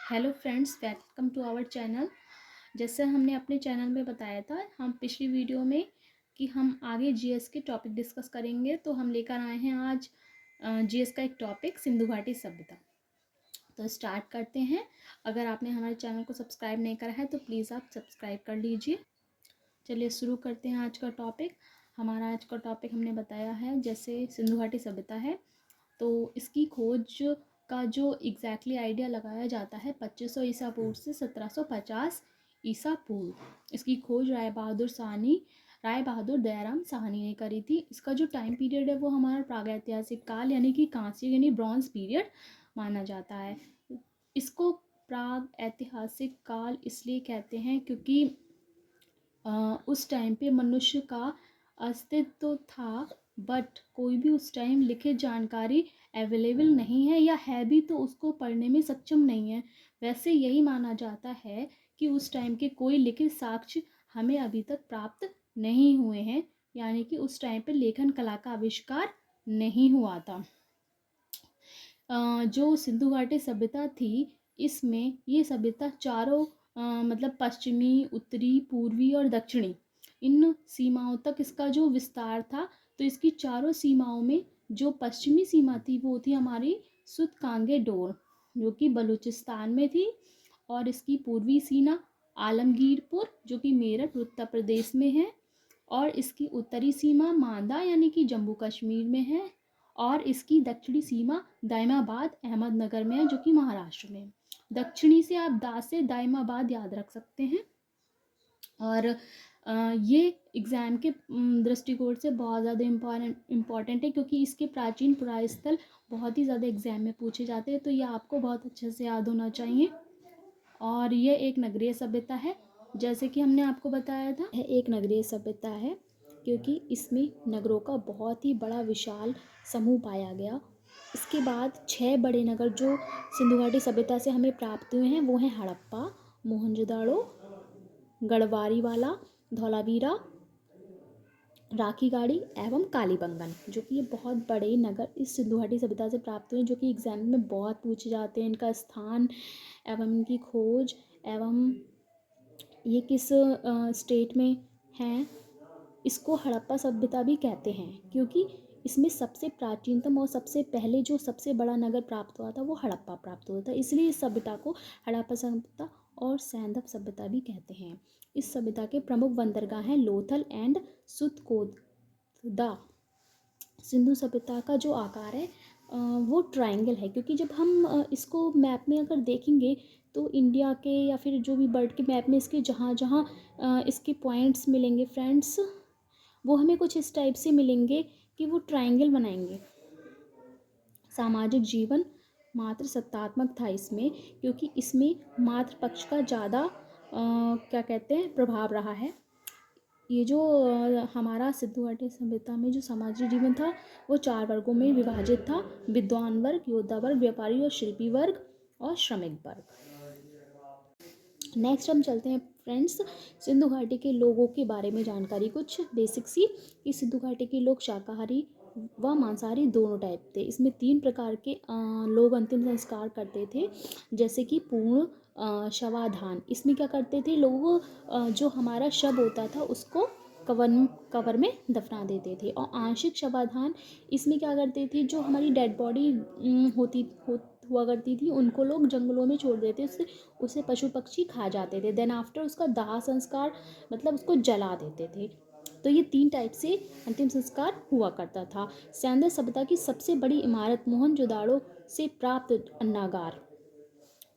Hello friends, welcome to our channel. जैसे हमने अपने चैनल में बताया था हम पिछली वीडियो में कि हम आगे जीएस के टॉपिक डिस्कस करेंगे, तो हम लेकर आए हैं आज जीएस का एक टॉपिक सिंधु घाटी सभ्यता। तो स्टार्ट करते हैं। अगर आपने हमारे चैनल को सब्सक्राइब नहीं करा है तो प्लीज़ आप सब्सक्राइब कर लीजिए। चलिए शुरू करते हैं आज का टॉपिक। हमारा आज का टॉपिक हमने बताया है जैसे सिंधु घाटी सभ्यता है, तो इसकी खोज का जो एग्जैक्टली आइडिया लगाया जाता है 2500 ईसा पूर्व से 1750 ईसा पूर्व। इसकी खोज राय बहादुर दयाराम साहनी ने करी थी। इसका जो टाइम पीरियड है वो हमारा प्रागैतिहासिक काल यानी कि कांस्य यानी ब्रॉन्ज पीरियड माना जाता है। इसको प्राग ऐतिहासिक काल इसलिए कहते हैं क्योंकि उस टाइम पे मनुष्य का अस्तित्व था, बट कोई भी उस टाइम लिखित जानकारी अवेलेबल नहीं है, या है भी तो उसको पढ़ने में सक्षम नहीं है। वैसे यही माना जाता है कि उस टाइम के कोई लिखित साक्ष्य हमें अभी तक प्राप्त नहीं हुए हैं, यानी कि उस टाइम पे लेखन कला का आविष्कार नहीं हुआ था। जो सिंधु घाटी सभ्यता थी, इसमें ये सभ्यता चारों मतलब पश्चिमी, उत्तरी, पूर्वी और दक्षिणी इन सीमाओं तक इसका जो विस्तार था। तो इसकी चारों सीमाओं में जो पश्चिमी सीमा थी वो थी हमारी सुतकांगे डोर, जो कि बलूचिस्तान में थी। और इसकी पूर्वी सीमा आलमगीरपुर, जो कि मेरठ उत्तर प्रदेश में है। और इसकी उत्तरी सीमा मांदा यानी कि जम्मू कश्मीर में है। और इसकी दक्षिणी सीमा दाइमाबाद अहमदनगर में है, जो कि महाराष्ट्र में। दक्षिणी से आप दा से दाइमाबाद याद रख सकते हैं। और ये एग्ज़ाम के दृष्टिकोण से बहुत ज़्यादा इम्पॉर्टेंट है, क्योंकि इसके प्राचीन पुरास्थल बहुत ही ज़्यादा एग्ज़ाम में पूछे जाते हैं, तो ये आपको बहुत अच्छे से याद होना चाहिए। और ये एक नगरीय सभ्यता है, जैसे कि हमने आपको बताया था, यह एक नगरीय सभ्यता है क्योंकि इसमें नगरों का बहुत ही बड़ा विशाल समूह पाया गया। इसके बाद 6 बड़े नगर जो सिंधु घाटी सभ्यता से हमें प्राप्त हुए हैं वो हैं हड़प्पा, मोहनजोदाड़ो, गढ़वारीवाला, धौलावीरा, राखीगढ़ी एवं कालीबंगन, जो कि ये बहुत बड़े नगर इस सिंधु घाटी सभ्यता से प्राप्त हुए हैं, जो कि एग्जाम में बहुत पूछे जाते हैं। इनका स्थान एवं इनकी खोज एवं ये किस स्टेट में हैं। इसको हड़प्पा सभ्यता भी कहते हैं क्योंकि इसमें सबसे प्राचीनतम और सबसे पहले जो सबसे बड़ा नगर प्राप्त हुआ था वो हड़प्पा प्राप्त हुआ था, इसलिए इस सभ्यता को हड़प्पा सभ्यता और सैंधव सभ्यता भी कहते हैं। इस सभ्यता के प्रमुख बंदरगाह हैं लोथल एंड सुतकोदा। सिंधु सभ्यता का जो आकार है वो ट्रायंगल है, क्योंकि जब हम इसको मैप में अगर देखेंगे तो इंडिया के या फिर जो भी वर्ल्ड के मैप में इसके जहाँ जहाँ इसके पॉइंट्स मिलेंगे फ्रेंड्स, वो हमें कुछ इस टाइप से मिलेंगे कि वो ट्रायंगल बनाएंगे। सामाजिक जीवन मात्र सत्तात्मक था इसमें, क्योंकि इसमें मातृ पक्ष का ज़्यादा क्या कहते हैं प्रभाव रहा है। ये जो हमारा सिंधु घाटी सभ्यता में जो सामाजिक जीवन था वो 4 वर्गों में विभाजित था: विद्वान वर्ग, योद्धा वर्ग, व्यापारी और शिल्पी वर्ग और श्रमिक वर्ग। नेक्स्ट हम चलते हैं फ्रेंड्स सिंधु घाटी के लोगों के बारे में जानकारी कुछ बेसिक सी, कि सिंधु घाटी के लोग शाकाहारी व मांसाहारी दोनों टाइप थे। इसमें 3 प्रकार के लोग अंतिम संस्कार करते थे, जैसे कि पूर्ण शवाधान। इसमें क्या करते थे लोग, जो हमारा शव होता था उसको कवर में दफना देते थे। और आंशिक शवाधान, इसमें क्या करते थे जो हमारी डेड बॉडी हुआ करती थी उनको लोग जंगलों में छोड़ देते, उससे उसे पशु पक्षी खा जाते थे। देन आफ्टर उसका दाह संस्कार मतलब उसको जला देते थे। तो ये 3 टाइप से अंतिम संस्कार हुआ करता था। सैंधव सभ्यता की सबसे बड़ी इमारत मोहनजोदाड़ो से प्राप्त अन्नागार,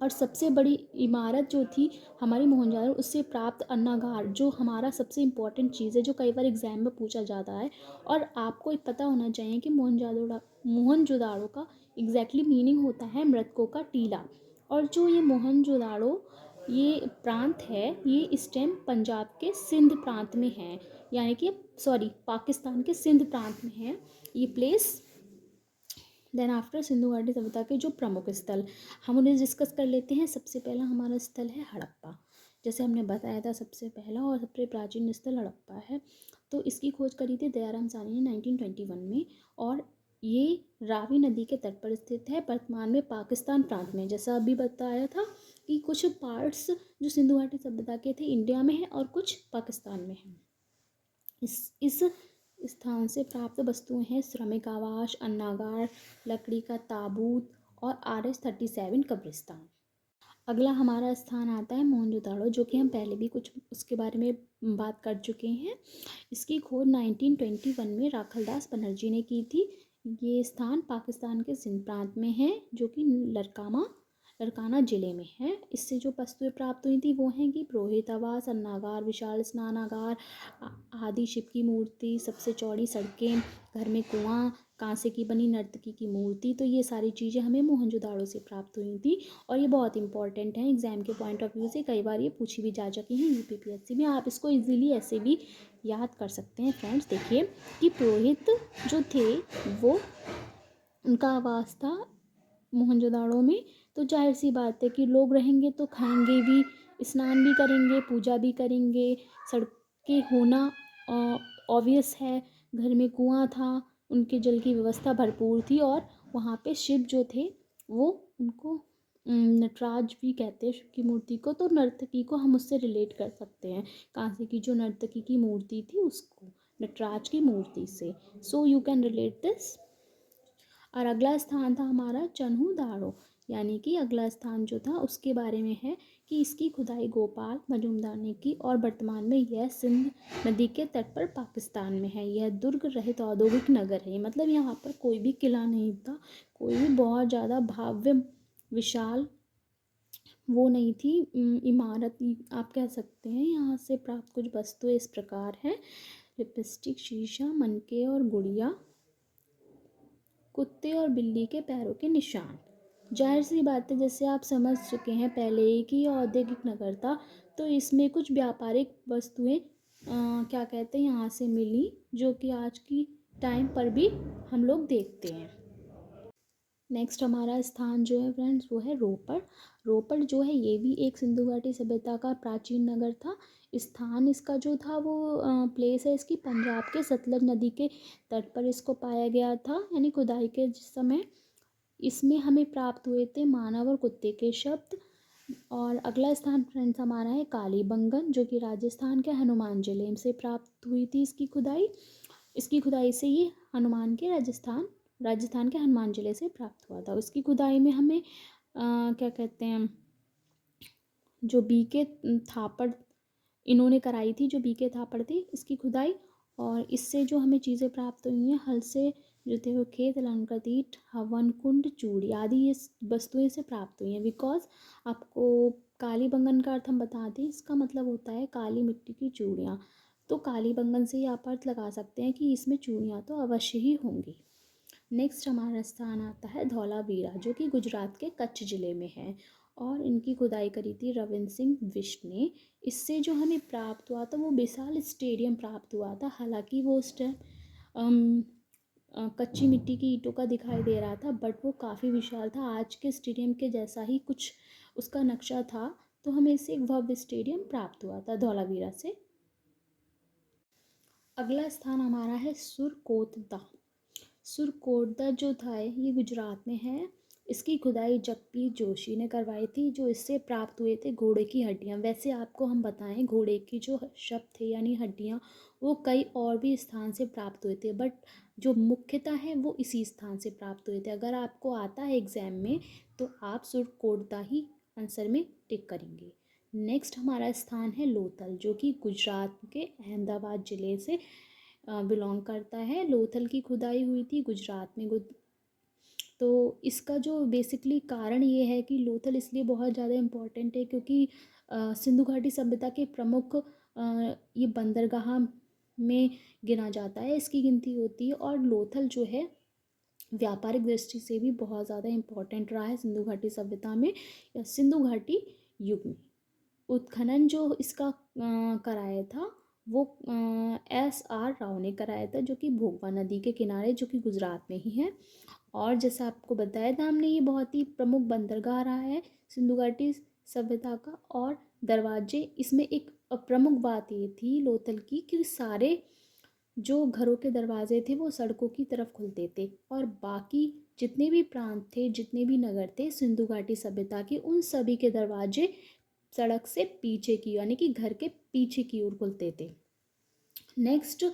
और सबसे बड़ी इमारत जो थी हमारी मोहनजोदाड़ो उससे प्राप्त अन्नागार, जो हमारा सबसे इम्पॉर्टेंट चीज़ है, जो कई बार एग्जाम में पूछा जाता है। और आपको पता होना चाहिए कि मोहनजोदाड़ो का एग्जैक्टली मीनिंग होता है मृतकों का टीला। और जो ये मोहनजोदाड़ो ये प्रांत है ये इस टाइम पंजाब के सिंध प्रांत में है, यानी कि पाकिस्तान के सिंध प्रांत में है ये प्लेस। देन आफ्टर सिंधु घाटी सभ्यता के जो प्रमुख स्थल हम उन्हें डिस्कस कर लेते हैं। सबसे पहला हमारा स्थल है हड़प्पा। जैसे हमने बताया था सबसे पहला और सबसे प्राचीन स्थल हड़प्पा है। तो इसकी खोज करी थी दयाराम साहनी ने 1921 में, और ये रावी नदी के तट पर स्थित है, वर्तमान में पाकिस्तान प्रांत में। जैसा अभी बताया था कि कुछ पार्ट्स जो सिंधु घाटी सभ्यता के थे इंडिया में है और कुछ पाकिस्तान में है। इस स्थान से प्राप्त वस्तुएं हैं श्रमिक आवास, अन्नागार, लकड़ी का ताबूत और RS-37 कब्रिस्तान। अगला हमारा स्थान आता है मोहनजोदाड़ो, जो कि हम पहले भी कुछ उसके बारे में बात कर चुके हैं। इसकी खोज 1921 में राखलदास बनर्जी ने की थी। ये स्थान पाकिस्तान के सिंध प्रांत में है, जो कि लड़काना जिले में है। इससे जो वस्तुएं प्राप्त हुई थी वो हैं कि पुरोहित आवास, अन्नागार, विशाल स्नानागार, आदि शिव की मूर्ति, सबसे चौड़ी सड़कें, घर में कुआं, कांसे की बनी नर्तकी की मूर्ति। तो ये सारी चीज़ें हमें मोहनजोदाड़ो से प्राप्त हुई थी और ये बहुत इंपॉर्टेंट है एग्जाम के पॉइंट ऑफ व्यू से। कई बार ये पूछी भी जा चुकी हैं UPPSC में। आप इसको इजीली ऐसे भी याद कर सकते हैं फ्रेंड्स। देखिए कि पुरोहित जो थे वो उनका आवास था मोहनजोदाड़ो में, तो जाहिर सी बात है कि लोग रहेंगे तो खाएंगे भी, स्नान भी करेंगे, पूजा भी करेंगे। सड़कें होना ऑब्वियस है, घर में कुआं था, उनके जल की व्यवस्था भरपूर थी और वहाँ पे शिव जो थे वो उनको नटराज भी कहते हैं शिव की मूर्ति को, तो नर्तकी को हम उससे रिलेट कर सकते हैं, कांसे की जो नर्तकी की मूर्ति थी उसको नटराज की मूर्ति से। So you can relate this. और अगला स्थान था हमारा चन्हू दाड़ो, यानी कि अगला स्थान जो था उसके बारे में है कि इसकी खुदाई गोपाल मजूमदार ने की और वर्तमान में यह सिंध नदी के तट पर पाकिस्तान में है। यह दुर्ग रहित औद्योगिक नगर है, मतलब यहाँ पर कोई भी किला नहीं था, कोई भी बहुत ज़्यादा भव्य विशाल वो नहीं थी इमारत आप कह सकते हैं। यहाँ से प्राप्त कुछ वस्तुएं इस प्रकार हैं: लिपस्टिक, शीशा, मनके और गुड़िया, कुत्ते और बिल्ली के पैरों के निशान। जाहिर सी बात है, जैसे आप समझ चुके हैं पहले ही कि यह औद्योगिक नगर था, तो इसमें कुछ व्यापारिक वस्तुएं क्या कहते हैं यहाँ से मिली, जो कि आज की टाइम पर भी हम लोग देखते हैं। नेक्स्ट हमारा स्थान जो है फ्रेंड्स वो है रोपड़। रोपड़ जो है ये भी एक सिंधु घाटी सभ्यता का प्राचीन नगर था। स्थान इसका जो था वो प्लेस है इसकी पंजाब के सतलज नदी के तट पर इसको पाया गया था, यानी खुदाई के जिस समय इसमें हमें प्राप्त हुए थे मानव और कुत्ते के शब्द। और अगला स्थान फ्रेंड्स हमारा है कालीबंगन, जो कि राजस्थान के हनुमान जिले से प्राप्त हुई थी इसकी खुदाई से ये हनुमान के राजस्थान के हनुमान जिले से प्राप्त हुआ था। इसकी खुदाई में हमें क्या कहते हैं जो BK थापड़ इन्होंने कराई थी, जो BK थापड़ थी इसकी खुदाई। और इससे जो हमें चीज़ें प्राप्त हुई हैं, हल से जुते हुए खेत, लंकातीत, हवन कुंड, चूड़ी आदि ये वस्तुएं से प्राप्त हुई हैं। बिकॉज आपको कालीबंगन का अर्थ हम बता दें, इसका मतलब होता है काली मिट्टी की चूड़ियाँ। तो कालीबंगन से ही आप अर्थ लगा सकते हैं कि इसमें चूड़ियाँ तो अवश्य ही होंगी। नेक्स्ट हमारा स्थान आता है धौलावीरा, जो कि गुजरात के कच्छ ज़िले में है और इनकी खुदाई करी थी रविंद्र सिंह बिष्ट ने। इससे जो हमें प्राप्त हुआ था वो विशाल स्टेडियम प्राप्त हुआ था। हालांकि वो उस टाइम कच्ची मिट्टी की ईंटों का दिखाई दे रहा था, बट वो काफ़ी विशाल था। आज के स्टेडियम के जैसा ही कुछ उसका नक्शा था, तो हमें इससे एक भव्य स्टेडियम प्राप्त हुआ था धौलावीरा से। अगला स्थान हमारा है सुरकोतदा। सुरकोतदा जो था ये गुजरात में है। इसकी खुदाई जगपीत जोशी ने करवाई थी। जो इससे प्राप्त हुए थे घोड़े की हड्डियाँ। वैसे आपको हम बताएं, घोड़े की जो शब्द थे यानी हड्डियाँ, वो कई और भी स्थान से प्राप्त हुए थे, बट जो मुख्यतः है वो इसी स्थान से प्राप्त हुए थे। अगर आपको आता है एग्ज़ाम में तो आप सुरकोतदा ही आंसर में टिक करेंगे। नेक्स्ट हमारा स्थान है लोथल, जो कि गुजरात के अहमदाबाद ज़िले से बिलोंग करता है। लोथल की खुदाई हुई थी गुजरात में। तो इसका जो बेसिकली कारण ये है कि लोथल इसलिए बहुत ज़्यादा इम्पोर्टेंट है क्योंकि सिंधु घाटी सभ्यता के प्रमुख ये बंदरगाह में गिना जाता है, इसकी गिनती होती है। और लोथल जो है व्यापारिक दृष्टि से भी बहुत ज़्यादा इम्पोर्टेंट रहा है सिंधु घाटी सभ्यता में या सिंधु घाटी युग में। उत्खनन जो इसका कराया था वो SR राव ने कराया था, जो कि भोगवा नदी के किनारे, जो कि गुजरात में ही है। और जैसा आपको बताया था हमने, ये बहुत ही प्रमुख बंदरगाह रहा है सिंधु घाटी सभ्यता का। और दरवाजे, इसमें एक प्रमुख बात ये थी लोथल की कि सारे जो घरों के दरवाजे थे वो सड़कों की तरफ खुलते थे और बाकी जितने भी प्रांत थे, जितने भी नगर थे सिंधु घाटी सभ्यता के, उन सभी के दरवाजे सड़क से पीछे की यानी कि घर के पीछे की ओर खुलते थे। नेक्स्ट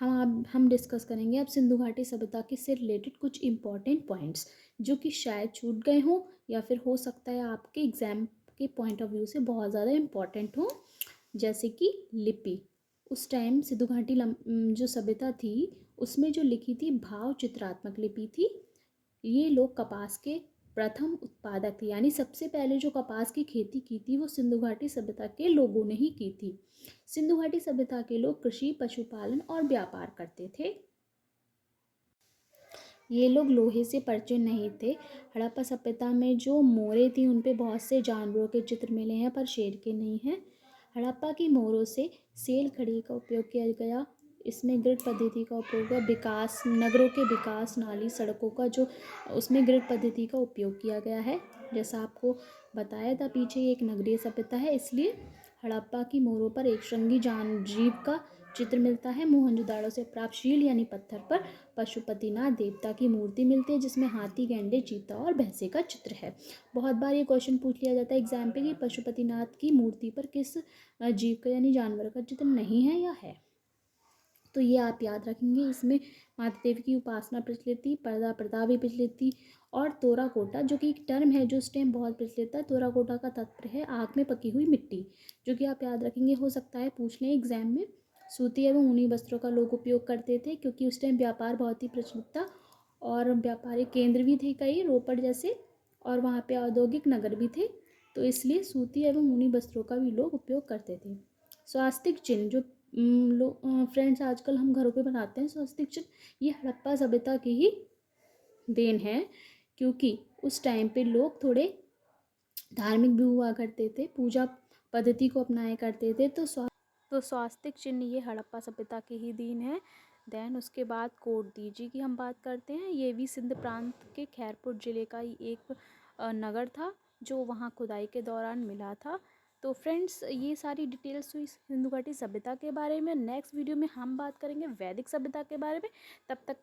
हम डिस्कस करेंगे अब सिंधु घाटी सभ्यता के से रिलेटेड कुछ इंपॉर्टेंट पॉइंट्स जो कि शायद छूट गए हों या फिर हो सकता है आपके एग्जाम के पॉइंट ऑफ व्यू से बहुत ज़्यादा इम्पॉर्टेंट हो। जैसे कि लिपि, उस टाइम सिंधु घाटी जो सभ्यता थी उसमें जो लिखी थी भाव चित्रात्मक लिपि थी। ये लोग कपास के प्रथम उत्पादक थे, यानी सबसे पहले जो कपास की खेती की थी वो सिंधु घाटी सभ्यता के लोगों ने ही की थी। सिंधु घाटी सभ्यता के लोग कृषि, पशुपालन और व्यापार करते थे। ये लोग लोहे से परिचित नहीं थे। हड़प्पा सभ्यता में जो मोहरें थी उन पे बहुत से जानवरों के चित्र मिले हैं पर शेर के नहीं हैं। हड़प्पा की मोहरों से सेल खड़ी का उपयोग किया गया। इसमें ग्रिड पद्धति का उपयोग हुआ। विकास, नगरों के विकास, नाली, सड़कों का जो उसमें ग्रिड पद्धति का उपयोग किया गया है। जैसा आपको बताया था पीछे, एक नगरीय सभ्यता है, इसलिए हड़प्पा की मोहरों पर एक श्रृंगी जीव का चित्र मिलता है। मोहनजोदाड़ो से प्राप्त शील यानी पत्थर पर पशुपतिनाथ देवता की मूर्ति मिलती है जिसमें हाथी, गैंडे, चीता और भैंसे का चित्र है। बहुत बार ये क्वेश्चन पूछ लिया जाता है एग्जाम पे कि पशुपतिनाथ की मूर्ति पर किस जीव का यानी जानवर का चित्र नहीं है या है, तो ये आप याद रखेंगे। इसमें माता देवी की उपासना प्रचलित थी, पर्दा प्रथा भी प्रचलित थी, और तोरा कोटा जो कि एक टर्म है जो इस टाइम बहुत प्रचलित था। तोरा कोटा का तात्पर्य है आग में पकी हुई मिट्टी, जो कि आप याद रखेंगे, हो सकता है पूछ लें एग्जाम में। सूती एवं ऊनी वस्त्रों का लोग उपयोग करते थे क्योंकि उस टाइम व्यापार बहुत ही प्रचलित था और व्यापारिक केंद्र भी थे कई, रोपड़ जैसे, और वहाँ पे औद्योगिक नगर भी थे, तो इसलिए सूती एवं ऊनी वस्त्रों का भी लोग उपयोग करते थे। स्वास्तिक चिन्ह जो फ्रेंड्स आजकल हम घरों पे बनाते हैं स्वास्तिक चिन्ह, ये हड़प्पा सभ्यता की ही देन है क्योंकि उस टाइम पे लोग थोड़े धार्मिक भी हुआ करते थे, पूजा पद्धति को अपनाया करते थे, तो स्वास्तिक चिन्ह ये हड़प्पा सभ्यता की ही देन है। देन उसके बाद कोटदीजी की हम बात करते हैं। ये भी सिंध प्रांत के खैरपुर ज़िले का ही एक नगर था जो वहाँ खुदाई के दौरान मिला था। तो फ्रेंड्स ये सारी डिटेल्स हुई सिंधु घाटी सभ्यता के बारे में। नेक्स्ट वीडियो में हम बात करेंगे वैदिक सभ्यता के बारे में। तब तक